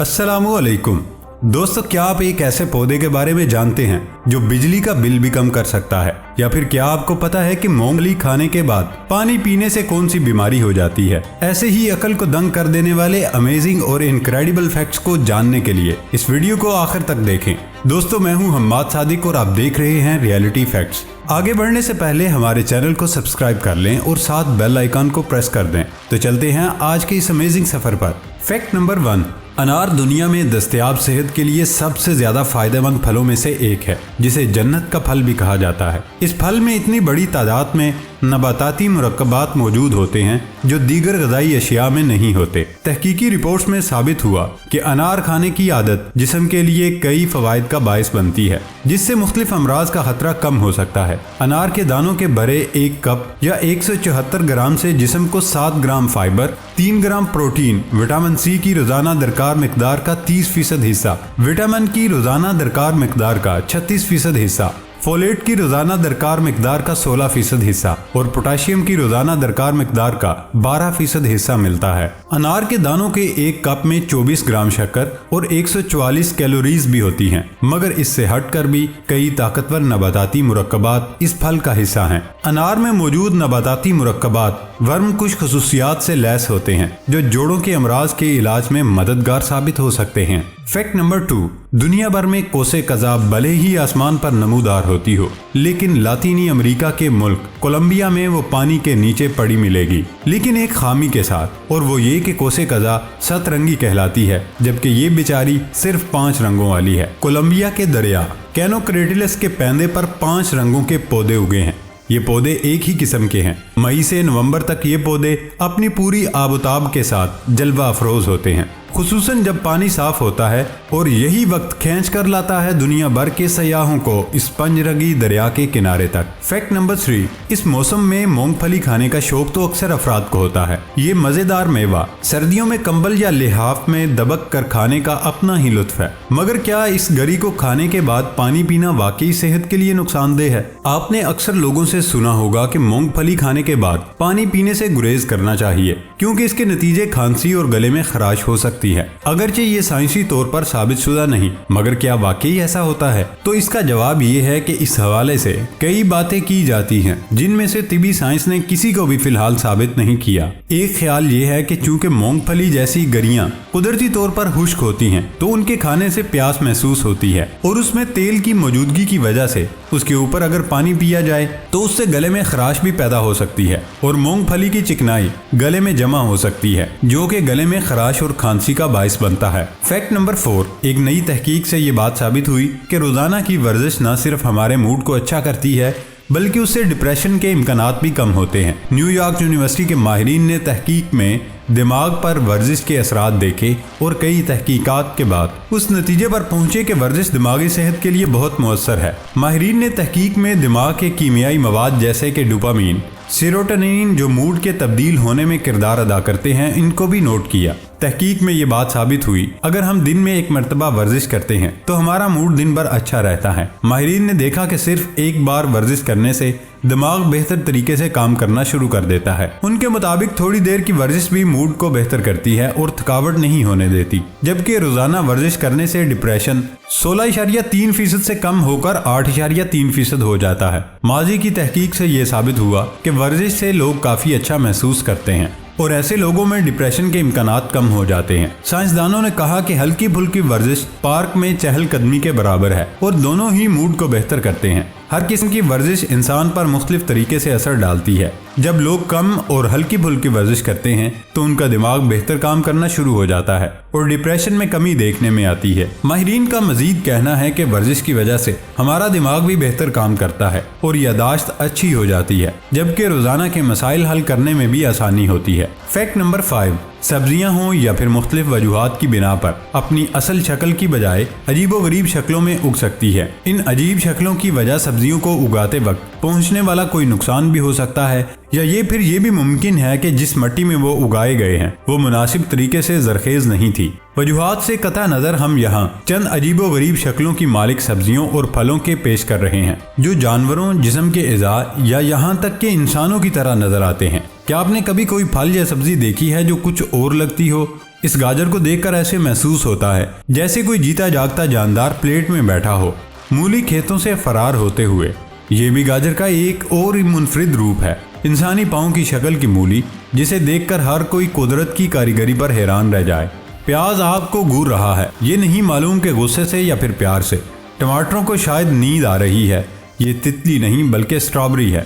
अस्सलामु अलैकुम दोस्तों, क्या आप एक ऐसे पौधे के बारे में जानते हैं जो बिजली का बिल भी कम कर सकता है? या फिर क्या आपको पता है कि मूंगफली खाने के बाद पानी पीने से कौन सी बीमारी हो जाती है? ऐसे ही अकल को दंग कर देने वाले अमेजिंग और इनक्रेडिबल फैक्ट्स को जानने के लिए इस वीडियो को आखिर तक देखें। दोस्तों, मैं हूं हम्माद सादिक और आप देख रहे हैं रियलिटी फैक्ट्स। आगे बढ़ने से पहले हमारे चैनल को सब्सक्राइब कर लें और साथ बेल आइकन को प्रेस कर दें। तो चलते हैं आज के इस अमेजिंग सफर पर। फैक्ट नंबर 1, अनार दुनिया में दस्तयाब सेहत के लिए सबसे ज्यादा फायदेमंद फलों में से एक है, जिसे जन्नत का फल भी कहा जाता है। इस फल में इतनी बड़ी तादाद में नबाताती मुरक्कबात मौजूद होते हैं जो दीगर ग़िज़ाई अशिया में नहीं होते। तहकीकी रिपोर्ट्स में साबित हुआ कि अनार खाने की आदत जिस्म के लिए कई फ़वाइद का बायस बनती है, जिससे मुख्तलिफ अमराज का खतरा कम हो सकता है। अनार के दानों के भरे एक कप या 174 ग्राम से जिस्म को 7 gram fibre, 3 gram protein, vitamin C की रोजाना दरकार मिकदार का 30% हिस्सा, विटामिन की रोजाना दरकार मिकदार का 36% हिस्सा, फोलेट की रोजाना दरकार मिकदार का 16% हिस्सा और पोटाशियम की रोजाना दरकार मिकदार का 12% हिस्सा मिलता है। अनार के दानों के एक कप में 24 ग्राम शक्कर और 144 कैलोरीज भी होती हैं, मगर इससे हटकर भी कई ताकतवर नबाताती मुरक्कबात इस फल का हिस्सा हैं। अनार में मौजूद नबाताती मुरक्कबात वर्म कुछ खसूसियात से लैस होते हैं जो जोड़ों के अमराज के इलाज में मददगार साबित हो सकते हैं। फैक्ट नंबर 2, दुनिया भर में कोसे कज़ा भले ही आसमान पर नमूदार होती हो, लेकिन लातीनी अमेरिका के मुल्क कोलंबिया में वो पानी के नीचे पड़ी मिलेगी, लेकिन एक खामी के साथ, और वो ये कि कोसे कज़ा सतरंगी कहलाती है, जबकि ये बेचारी सिर्फ 5 रंगों वाली है। कोलंबिया के दरिया कैनोक्रेटिलस के पैंदे पर 5 रंगों के पौधे उगे हैं। ये पौधे एक ही किस्म के हैं। मई से नवंबर तक ये पौधे अपनी पूरी आबोताब के साथ जलवा अफरोज होते हैं, खुसूसन जब पानी साफ होता है, और यही वक्त खींच कर लाता है दुनिया भर के सयाहों को इस पंजरंगी दरिया के किनारे तक। फैक्ट नंबर 3, इस मौसम में मूंगफली खाने का शौक तो अक्सर अफराद को होता है। ये मजेदार मेवा सर्दियों में कंबल या लिहाफ में दबक कर खाने का अपना ही लुत्फ है, मगर क्या इस गरी को खाने के बाद पानी पीना वाकई सेहत के लिए नुकसानदेह है? आपने अक्सर लोगों से सुना होगा कि मूंगफली खाने के बाद पानी पीने से गुरेज करना चाहिए, क्योंकि इसके नतीजे खांसी और गले में खराश हो सकती है। अगरचे ये साइंसी तौर पर साबित शुदा नहीं, मगर क्या वाकई ऐसा होता है? तो इसका जवाब ये है कि इस हवाले से कई बातें की जाती हैं, जिनमें से तिबी साइंस ने किसी को भी फिलहाल साबित नहीं किया। एक ख्याल ये है कि चूंकि मूंगफली जैसी गरियां कुदरती तौर पर खुश्क होती हैं, तो उनके खाने से प्यास महसूस होती है, और उसमें तेल की मौजूदगी की वजह से उसके ऊपर अगर पानी पिया जाए तो उससे गले में खराश भी पैदा हो सकती है, और मूंगफली की चिकनाई गले में जमा हो सकती है, जो कि गले में खराश और खांसी का बायस बनता है। फैक्ट नंबर 4, एक नई तहकीक से ये बात साबित हुई कि रोजाना की वर्जिश न सिर्फ हमारे मूड को अच्छा करती है, बल्कि उससे डिप्रेशन के इम्कानात भी कम होते हैं। न्यूयॉर्क यूनिवर्सिटी के माहिरीन ने तहकीक में दिमाग पर वर्जिश के असरात देखे और कई तहकीकात के बाद उस नतीजे पर पहुंचे कि वर्जिश दिमागी सेहत के लिए बहुत मुअस्सर है। माहिरीन ने तहकीक में दिमाग के कीमियाई मवाद जैसे कि डोपामीन, सेरोटोनिन, जो मूड के तब्दील होने में किरदार अदा करते हैं, इनको भी नोट किया। तहकीक में ये बात साबित हुई, अगर हम दिन में एक मरतबा वर्जिश करते हैं तो हमारा मूड दिन भर अच्छा रहता है। माहिरीन ने देखा कि सिर्फ एक बार वर्जिश करने से दिमाग बेहतर तरीके से काम करना शुरू कर देता है। उनके मुताबिक थोड़ी देर की वर्जिश भी मूड को बेहतर करती है और थकावट नहीं होने देती, जबकि रोजाना वर्जिश करने से डिप्रेशन 16.3% से कम होकर 8.3% हो जाता है। माजी की तहकीक से ये साबित हुआ कि वर्जिश से लोग काफी अच्छा महसूस करते हैं और ऐसे लोगों में डिप्रेशन के इम्कानात कम हो जाते हैं। साइंसदानों ने कहा कि हल्की फुल्की वर्जिश पार्क में चहलकदमी के बराबर है और दोनों ही मूड को बेहतर करते हैं। हर किस्म की वर्जिश इंसान पर मुख्तलिफ तरीके से असर डालती है। जब लोग कम और हल्की फुल्की वर्जिश करते हैं तो उनका दिमाग बेहतर काम करना शुरू हो जाता है और डिप्रेशन में कमी देखने में आती है। माहिरीन का मजीद कहना है कि वर्जिश की वजह से हमारा दिमाग भी बेहतर काम करता है और यादाश्त अच्छी हो जाती है, जबकि रोजाना के मसाइल हल करने में भी आसानी होती है। फैक्ट नंबर 5, सब्जियां हों या फिर मुख्तलिफ वजूहात की बिना पर अपनी असल शक्ल की बजाय अजीबो गरीब शक्लों में उग सकती है। इन अजीब शक्लों की वजह सब्जियों को उगाते वक्त पहुंचने वाला कोई नुकसान भी हो सकता है, या ये फिर ये भी मुमकिन है कि जिस मिट्टी में वो उगाए गए हैं वो मुनासिब तरीके से जरखेज नहीं थी। वजूहात से कता नजर हम यहाँ चंद अजीबो गरीब शक्लों की मालिक सब्जियों और फलों के पेश कर रहे हैं, जो जानवरों, जिस्म के एज़ा या यहाँ तक के इंसानों की तरह नजर आते हैं। क्या आपने कभी कोई फल या सब्जी देखी है जो कुछ और लगती हो इस गाजर को देखकर ऐसे महसूस होता है जैसे कोई जीता जागता जानदार प्लेट में बैठा हो, मूली खेतों से फरार होते हुए। ये भी गाजर का एक और मुनफरिद रूप है, इंसानी पाँव की शक्ल की मूली, जिसे देखकर हर कोई कुदरत की कारीगरी पर हैरान रह जाए। प्याज आग को घूर रहा है, ये नहीं मालूम कि गुस्से से या फिर प्यार से। टमाटरों को शायद नींद आ रही है, ये तितली नहीं बल्कि स्ट्रॉबेरी है।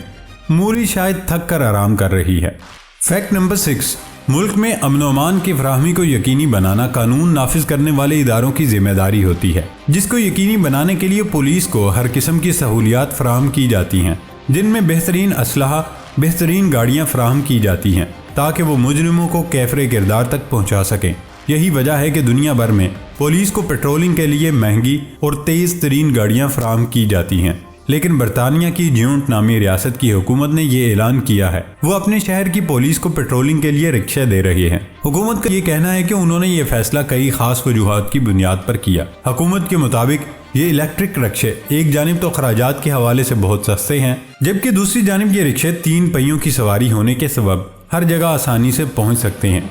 मूली शायद थक कर आराम कर रही है। फैक्ट नंबर 6, मुल्क में अमन व अमान की फराहमी को यकीनी बनाना कानून नाफिज करने वाले इदारों की जिम्मेदारी होती है, जिसको यकीनी बनाने के लिए पुलिस को हर किस्म की सहूलियात फराहम की जाती हैं, जिनमें बेहतरीन असलहा, बेहतरीन गाड़ियाँ फराहम की जाती हैं ताकि वो मुजरिमों को कैफरे किरदार तक पहुँचा सकें। यही वजह है कि दुनिया भर में पुलिस को पेट्रोलिंग के लिए महंगी और तेज़ तरीन गाड़ियाँ फराहम की जाती हैं। लेकिन बरतानिया की ज्यूंट नामी रियासत की हुकूमत ने ये ऐलान किया है वो अपने शहर की पुलिस को पेट्रोलिंग के लिए रिक्शे दे रही है। हुकूमत का ये कहना है कि उन्होंने ये फैसला कई खास वजूहात की बुनियाद पर किया। हुकूमत के मुताबिक ये इलेक्ट्रिक रिक्शे एक जानिब तो खराजात के हवाले से बहुत सस्ते हैं, जबकि दूसरी जानिब ये रिक्शे 3 पहियों की सवारी होने के सबब हर जगह आसानी से पहुँच सकते हैं।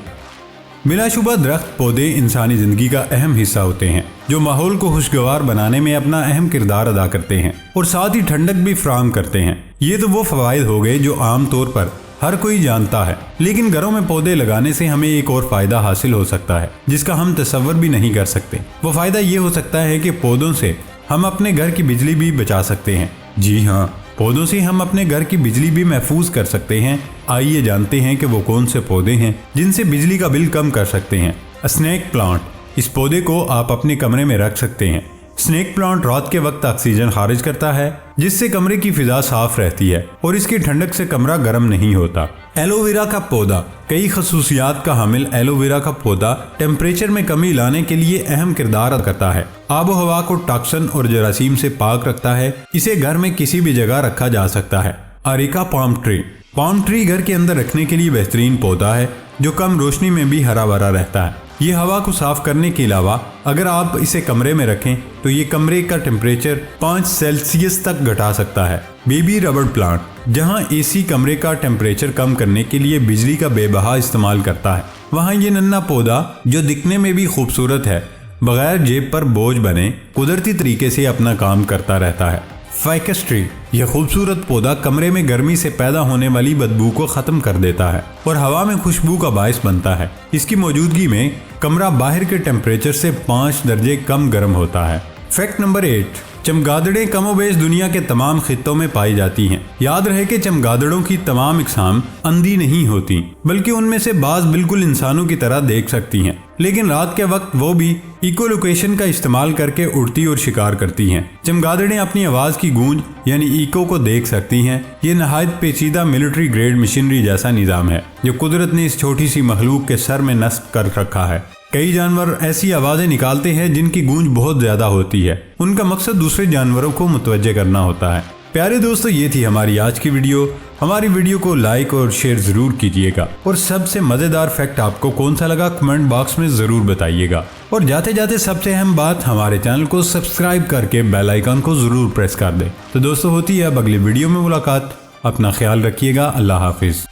बिलाशुबा दरख्त पौधे इंसानी ज़िंदगी का अहम हिस्सा होते हैं, जो माहौल को खुशगवार बनाने में अपना अहम किरदार अदा करते हैं और साथ ही ठंडक भी फराहम करते हैं। ये तो वो फ़वाइद हो गए जो आम तौर पर हर कोई जानता है, लेकिन घरों में पौधे लगाने से हमें एक और फ़ायदा हासिल हो सकता है जिसका हम तसव्वुर भी नहीं कर सकते। वो फ़ायदा ये हो सकता है कि पौधों से हम अपने घर की बिजली भी बचा सकते हैं। जी हाँ, पौधों से हम अपने घर की बिजली भी महफूज कर सकते हैं। आइए जानते हैं कि वो कौन से पौधे हैं जिनसे बिजली का बिल कम कर सकते हैं। स्नेक प्लांट, इस पौधे को आप अपने कमरे में रख सकते हैं। स्नेक प्लांट रात के वक्त ऑक्सीजन खारिज करता है, जिससे कमरे की फिजा साफ रहती है और इसकी ठंडक से कमरा गर्म नहीं होता। एलोवेरा का पौधा, कई खसूसियात का हामिल एलोवेरा का पौधा टेम्परेचर में कमी लाने के लिए अहम किरदार अदा करता है। आबो हवा को टॉक्सिन और जरासीम से पाक रखता है। इसे घर में किसी भी जगह रखा जा सकता है। Areca palm tree, palm tree घर के अंदर रखने के लिए बेहतरीन पौधा है जो कम रोशनी में भी हरा भरा रहता है। ये हवा को साफ करने के अलावा अगर आप इसे कमरे में रखें तो ये कमरे का टेम्परेचर 5 सेल्सियस तक घटा सकता है। बेबी रबड़ प्लांट, जहां एसी कमरे का टेम्परेचर कम करने के लिए बिजली का बेबहा इस्तेमाल करता है, वहां ये नन्हा पौधा जो दिखने में भी खूबसूरत है, बगैर जेब पर बोझ बने कुदरती तरीके से अपना काम करता रहता है। फाइकस ट्री, यह खूबसूरत पौधा कमरे में गर्मी से पैदा होने वाली बदबू को ख़त्म कर देता है और हवा में खुशबू का बायस बनता है। इसकी मौजूदगी में कमरा बाहर के टेम्परेचर से 5 दर्जे कम गर्म होता है। फैक्ट नंबर 8, चमगादड़ें कमोबेश दुनिया के तमाम खित्तों में पाई जाती हैं। याद रहे कि चमगादड़ों की तमाम इकसाम अंधी नहीं होती, बल्कि उनमें से बाज बिल्कुल इंसानों की तरह देख सकती हैं, लेकिन रात के वक्त वो भी इको लोकेशन का इस्तेमाल करके उड़ती और शिकार करती हैं। चमगादड़ें अपनी आवाज़ की गूंज यानी इको को देख सकती हैं। ये नहायत पेचीदा मिलिट्री ग्रेड मशीनरी जैसा निज़ाम है जो कुदरत ने इस छोटी सी मखलूक के सर में नस्ब कर रखा है। कई जानवर ऐसी आवाज़ें निकालते हैं जिनकी गूंज बहुत ज़्यादा होती है। उनका मकसद दूसरे जानवरों को मुतवज्जे करना होता है। प्यारे दोस्तों, ये थी हमारी आज की वीडियो। हमारी वीडियो को लाइक और शेयर ज़रूर कीजिएगा और सबसे मज़ेदार फैक्ट आपको कौन सा लगा कमेंट बॉक्स में ज़रूर बताइएगा। और जाते जाते सबसे अहम बात, हमारे चैनल को सब्सक्राइब करके बेल आइकन को ज़रूर प्रेस कर दें। तो दोस्तों, होती है अब अगली वीडियो में मुलाकात। अपना ख्याल रखिएगा। अल्लाह हाफिज़।